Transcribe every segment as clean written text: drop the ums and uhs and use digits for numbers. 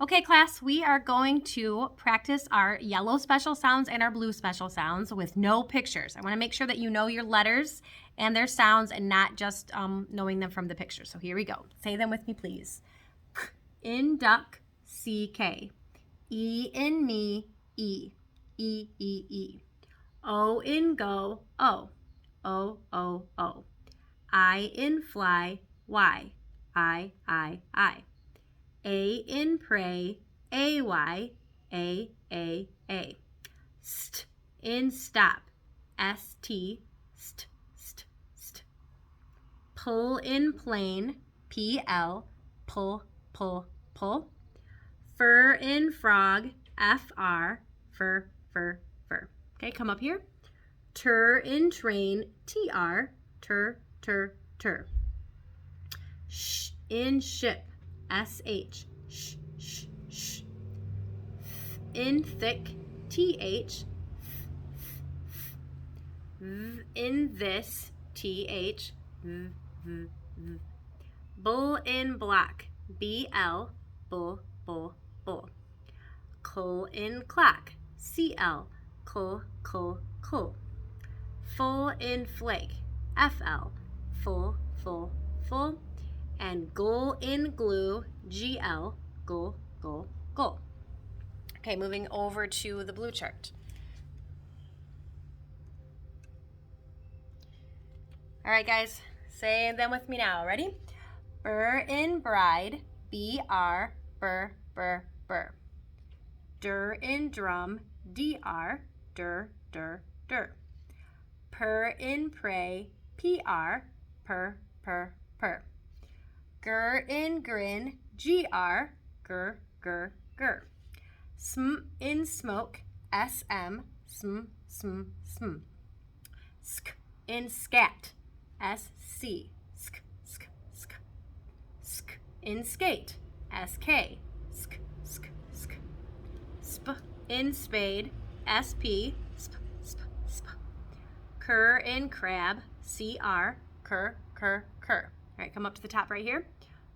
Okay, class, we are going to practice our yellow special sounds and our blue special sounds with no pictures. I want to make sure that you know your letters and their sounds and not just knowing them from the picture. So here we go. Say them with me, please. K in duck, C-K. E in me, E. E, E, E. O in go, O. O, O, O. I in fly, Y. I, I. A in pray, A-Y, A, A, A. St in stop, S-T, st, st, st. Pull in plane, P-L, pull, pull, pull. Fur in frog, F-R, fur, fur, fur. Okay, come up here. Tur in train, T-R, tur, tur, tur. Sh in ship, S-H, sh, sh, sh. In thick, T-H, in this, T-H, bull in black, B-L, bull, bull, bull. Cull in clack, C-L, cull, cull, cull. Full in flake, F-L, full, full, full. And gull in glue, G-L, gull, gull, gull. Okay, moving over to the blue chart. All right, guys, say them with me now. Ready? Bur in bride, B-R, bur, bur, bur. Dur in drum, D-R, dur, dur, dur. Pur in pray, P-R, pur, pur, pur. Gur in grin, G-R, gur, gur, gur. Sm in smoke, S-M, sm, sm, sm. Sk in scat, S-C, sk, sk, sk. Sk in skate, S-K, sk, sk, sk. Sp in spade, S-P, sp, sp, sp. Cur in crab, C-R, cur, cur, cur. All right, come up to the top right here.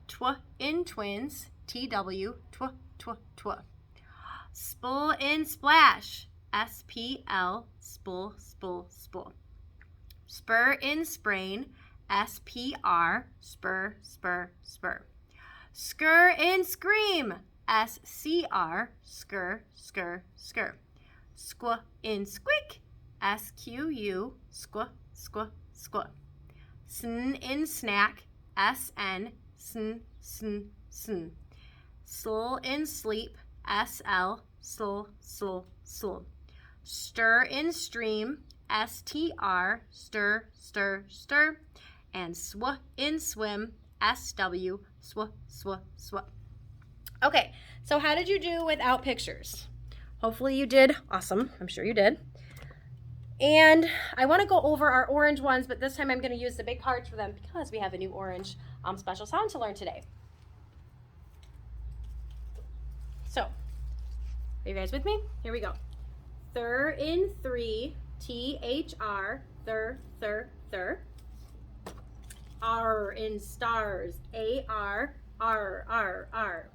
Tw in twins, T-W, tw, tw, tw. Spull in splash, S-P-L, spull, spull, spull. Spur in sprain, S-P-R, spur, spur, spur. Skr in scream, S-C-R, skr, skr, skr. Squ in squeak, S-Q-U, squ, squ, squ. Sn in snack, S-N, sn, sn, sn. Sl in sleep, S-L, sl, sl, sl. Stir in stream, S-T-R, stir, stir, stir. And sw in swim, S-W, sw, sw, sw. Okay, so how did you do without pictures? Hopefully you did awesome. I'm sure you did. And I want to go over our orange ones, but this time I'm going to use the big cards for them because we have a new orange special sound to learn today. So, are you guys with me? Here we go. Thur in three, T-H-R, thur, thur, thur. R in stars, A-R, R, R, R.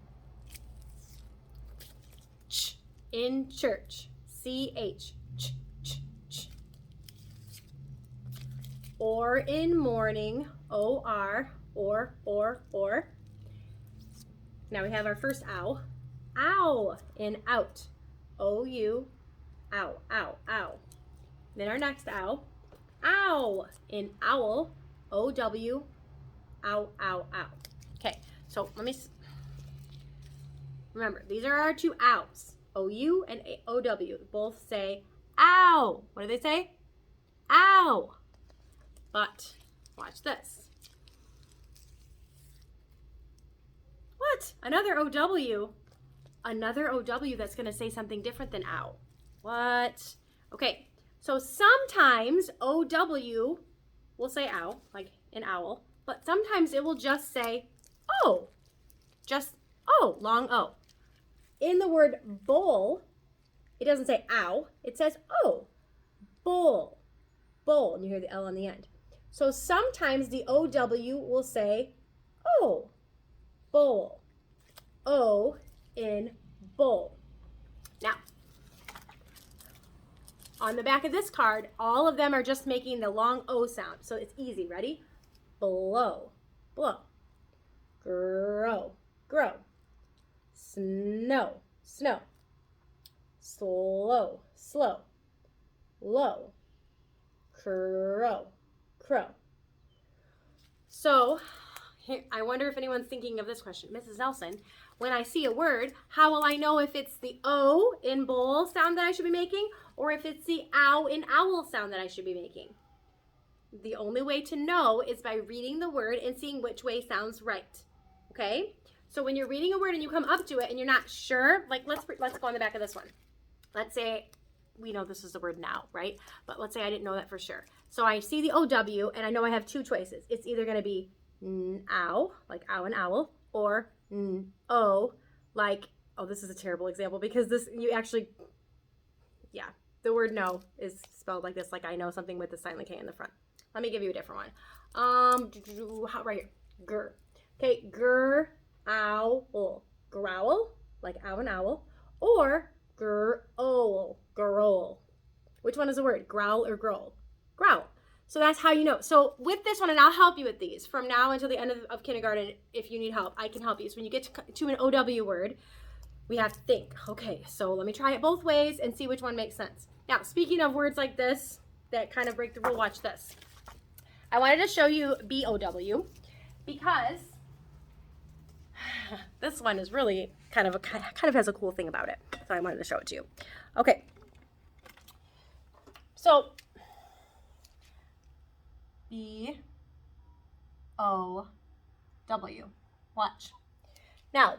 Ch in church, C-H, ch, ch, ch. Or in morning, O-R, or. Now we have our first ow. Ow in out, O-U, ow, ow, ow. Then our next ow. Ow in owl, O-W, ow, ow, ow. Okay, so let me, remember, these are our two ows. O-U and O-W, both say ow. What do they say? Ow. But watch this. What? Another O-W. Another O-W that's going to say something different than ow. What? Okay, so sometimes O-W will say ow, like an owl, but sometimes it will just say oh. Just O, long O. In the word bowl, it doesn't say ow, it says oh. Bowl. Bowl, and you hear the L on the end. So sometimes the O-W will say oh. Bowl. O in bowl. Now, on the back of this card, all of them are just making the long O sound. So it's easy. Ready? Blow, blow. Grow, grow. Snow, snow. Slow, slow. Low. Crow, crow. So, I wonder if anyone's thinking of this question. Mrs. Nelson, when I see a word, how will I know if it's the O in bowl sound that I should be making or if it's the ow in owl sound that I should be making? The only way to know is by reading the word and seeing which way sounds right. Okay? So when you're reading a word and you come up to it and you're not sure, like let's go on the back of this one. Let's say we know this is the word now, right? But let's say I didn't know that for sure. So I see the OW and I know I have two choices. It's either going to be ow, like ow and owl, or o, like, oh, this is a terrible example because this, you actually, yeah, the word no is spelled like this, like I know something with the silent K in the front. Let me give you a different one. Right here, grr. Okay, grr, owl, growl, like ow and owl, or growl, growl. Which one is the word? Growl or growl? Growl. So that's how you know. So with this one, and I'll help you with these from now until the end of kindergarten. If you need help, I can help you. So when you get to an OW word, we have to think, okay, so let me try it both ways and see which one makes sense. Now, speaking of words like this that kind of break the rule, watch this. I wanted to show you BOW because this one is really kind of has a cool thing about it. So I wanted to show it to you. Okay. So BOW. Watch. Now,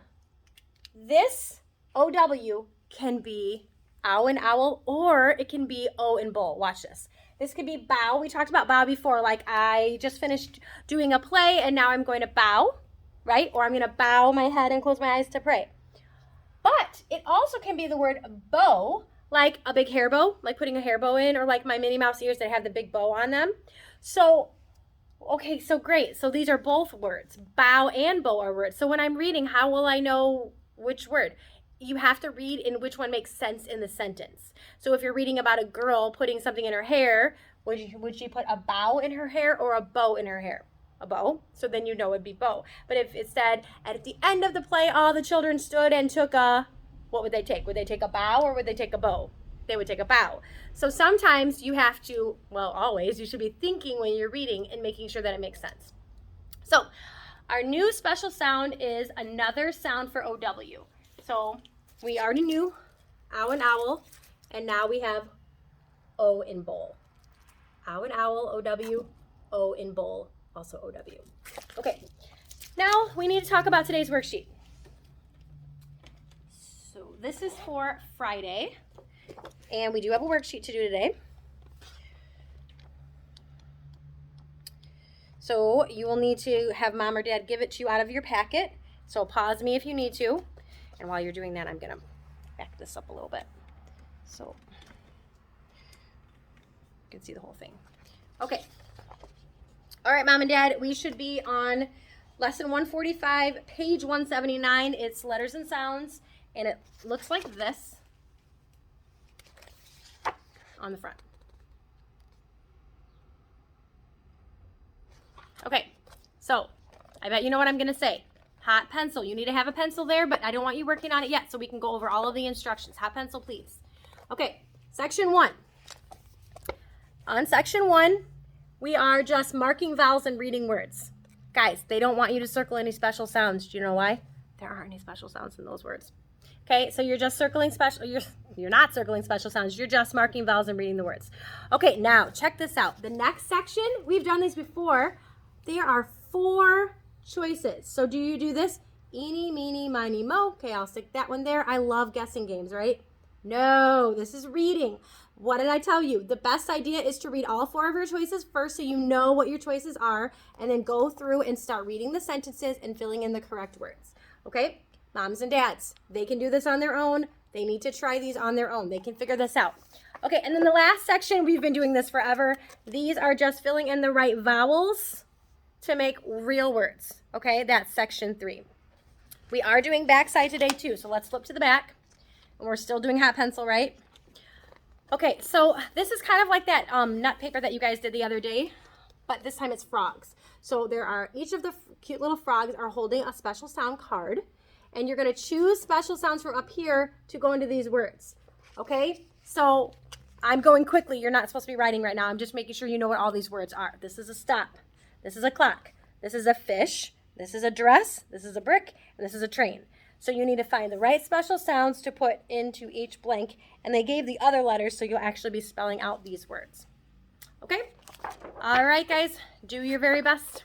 this OW can be ow and owl, or it can be O and bowl. Watch this. This could be bow. We talked about bow before, like I just finished doing a play and now I'm going to bow, right? Or I'm going to bow my head and close my eyes to pray. But it also can be the word bow, like a big hair bow, like putting a hair bow in, or like my Minnie Mouse ears that have the big bow on them. So, okay, so great. So these are both words. Bow and bow are words. So when I'm reading, how will I know which word? You have to read in which one makes sense in the sentence. So if you're reading about a girl putting something in her hair, would she put a bow in her hair or a bow in her hair? A bow. So then you know it'd be bow. But if it said, at the end of the play, all the children stood and took a, what would they take? Would they take a bow or would they take a bow? They would take a bow. So sometimes you have to, well, always, you should be thinking when you're reading and making sure that it makes sense. So our new special sound is another sound for OW. So we already knew ow and owl, and now we have O in bowl. Ow and owl, OW, O in bowl, also OW. Okay, now we need to talk about today's worksheet. So this is for Friday, and we do have a worksheet to do today. So you will need to have mom or dad give it to you out of your packet. So pause me if you need to. And while you're doing that, I'm going to back this up a little bit so you can see the whole thing. Okay. All right, mom and dad, we should be on lesson 145, page 179. It's letters and sounds, and it looks like this on the front. Okay, so I bet you know what I'm going to say. Hot pencil. You need to have a pencil there, but I don't want you working on it yet, so we can go over all of the instructions. Hot pencil, please. Okay, section 1. On section 1, we are just marking vowels and reading words. Guys, they don't want you to circle any special sounds. Do you know why? There aren't any special sounds in those words. Okay, so you're just circling special, you're not circling special sounds. You're just marking vowels and reading the words. Okay, now check this out. The next section, we've done these before. There are 4 choices. So do you do this? Eeny, meeny, miny, mo. Okay, I'll stick that one there. I love guessing games, right? No, this is reading. What did I tell you? The best idea is to read all 4 of your choices first so you know what your choices are, and then go through and start reading the sentences and filling in the correct words. Okay? Moms and dads, they can do this on their own. They need to try these on their own. They can figure this out. Okay, and then the last section, we've been doing this forever. These are just filling in the right vowels to make real words. Okay, that's section 3. We are doing backside today too, so let's flip to the back. And we're still doing hot pencil, right? Okay, so this is kind of like that nut paper that you guys did the other day, but this time it's frogs. So there are, each of the cute little frogs are holding a special sound card, and you're gonna choose special sounds from up here to go into these words, okay? So I'm going quickly. You're not supposed to be writing right now. I'm just making sure you know what all these words are. This is a stop. This is a clock. This is a fish. This is a dress. This is a brick. And this is a train. So you need to find the right special sounds to put into each blank. And they gave the other letters, so you'll actually be spelling out these words. Okay? All right, guys. Do your very best.